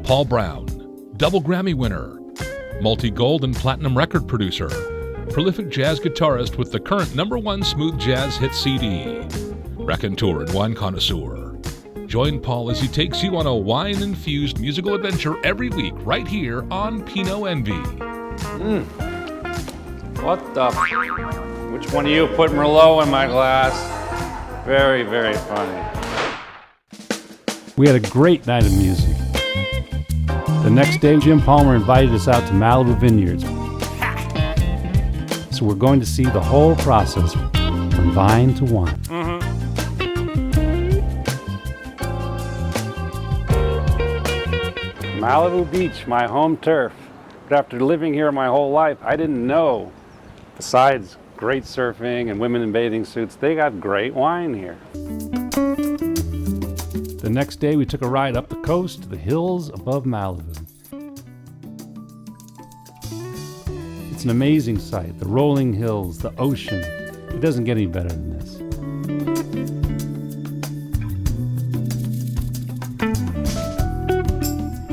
Paul Brown, double Grammy winner, multi-gold and platinum record producer, prolific jazz guitarist with the current #1 smooth jazz hit CD, raconteur and wine connoisseur. Join Paul as he takes you on a wine-infused musical adventure every week right here on Pinot Envy. What the? Which one of you put Merlot in my glass? Very, very funny. We had a great night of music. The next day, Jim Palmer invited us out to Malibu Vineyards. So we're going to see the whole process from vine to wine. Malibu Beach, my home turf. But after living here my whole life, I didn't know, besides great surfing and women in bathing suits, they got great wine here. The next day, we took a ride up the coast to the hills above Malibu. It's an amazing sight, the rolling hills, the ocean. It doesn't get any better than this.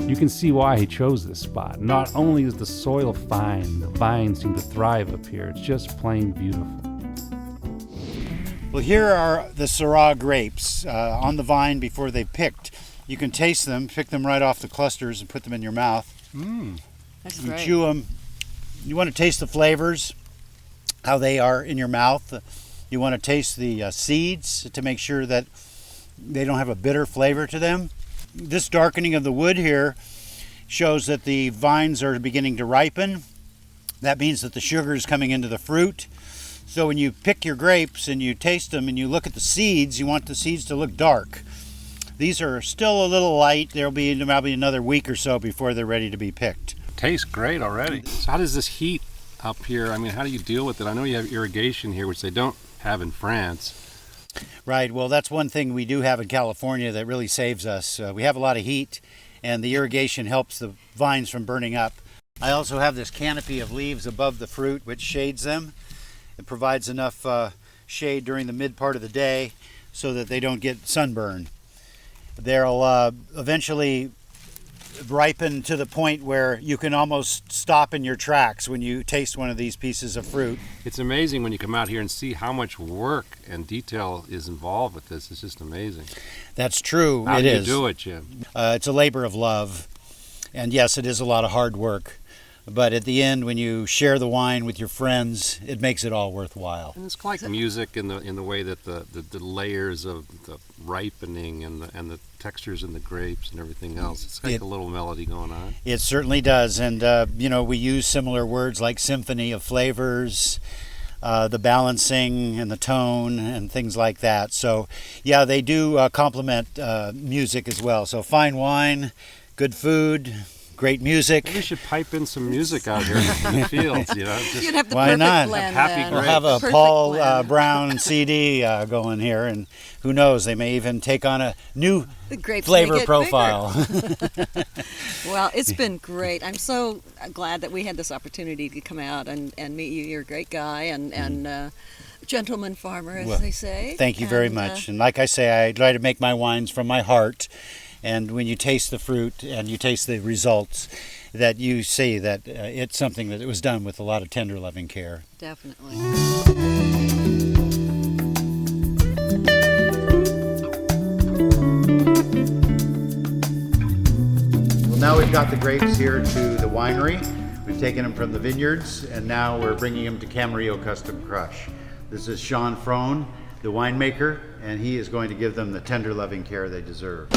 You can see why he chose this spot. Not only is the soil fine, the vines seem to thrive up here. It's just plain beautiful. Well, here are the Syrah grapes on the vine before they've picked. You can taste them, pick them right off the clusters and put them in your mouth. That's You great. chew them. You want to taste the flavors, how they are in your mouth. You want to taste the seeds to make sure that they don't have a bitter flavor to them. This darkening of the wood here shows that the vines are beginning to ripen. That means that the sugar is coming into the fruit. So when you pick your grapes and you taste them and you look at the seeds, you want the seeds to look dark. These are still a little light. There'll be probably another week or so before they're ready to be picked. Tastes great already. So how does this heat up here, I mean, how do you deal with it? I know you have irrigation here, which they don't have in France. Right, well that's one thing we do have in California that really saves us. We have a lot of heat and the irrigation helps the vines from burning up. I also have this canopy of leaves above the fruit which shades them. It provides enough shade during the mid part of the day so that they don't get sunburn. They'll eventually ripen to the point where you can almost stop in your tracks when you taste one of these pieces of fruit. It's amazing when you come out here and see how much work and detail is involved with this. It's just amazing. That's true. How it do is. you do it, Jim? It's a labor of love. And yes, it is a lot of hard work. But at the end, when you share the wine with your friends, it makes it all worthwhile. And it's like music in the way that the layers of the ripening and the textures in the grapes and everything else. It's like a little melody going on. It certainly does. And, we use similar words like symphony of flavors, the balancing and the tone and things like that. So, yeah, they do complement music as well. So fine wine, good food, great music. Maybe we should pipe in some music out here in the fields, you know. Just, You'd have the why perfect not? blend Happy then. We'll grapes. have a Perfect Paul blend. Brown CD going here, and who knows, they may even take on a new The grapes flavor may get profile. bigger. Well, it's been great. I'm so glad that we had this opportunity to come out and meet you. You're a great guy and gentleman farmer, as Well, they say. Thank you very much. And like I say, I try to make my wines from my heart. And when you taste the fruit and you taste the results, that you see that it's something that it was done with a lot of tender, loving care. Definitely. Well, now we've got the grapes here to the winery. We've taken them from the vineyards, and now we're bringing them to Camarillo Custom Crush. This is Sean Frone, the winemaker, and he is going to give them the tender, loving care they deserve.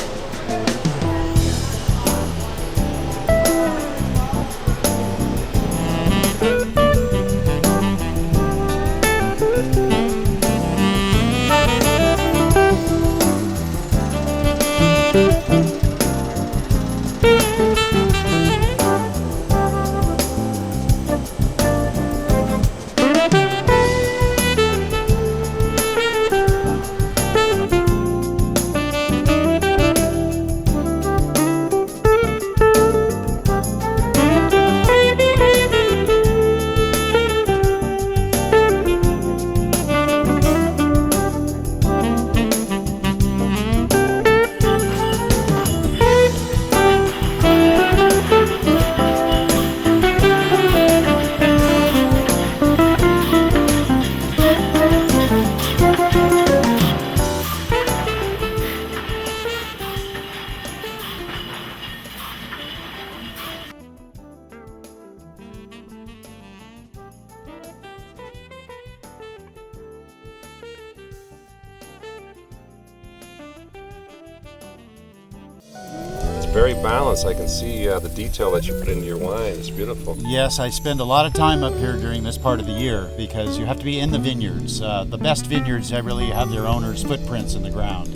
very balanced. I can see the detail that you put into your wine. It's beautiful. Yes, I spend a lot of time up here during this part of the year because you have to be in the vineyards. The best vineyards really have their owners' footprints in the ground.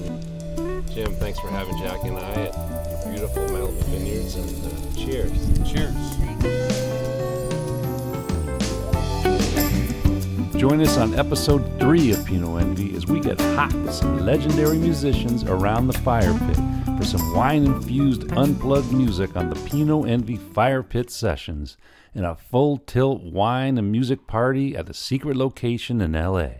Jim, thanks for having Jackie and I at your beautiful Malibu Vineyards, and cheers. Cheers. Join us on episode 3 of Pinot Envy as we get hot with some legendary musicians around the fire pit for some wine-infused unplugged music on the Pinot Envy Fire Pit Sessions and a full-tilt wine and music party at a secret location in LA.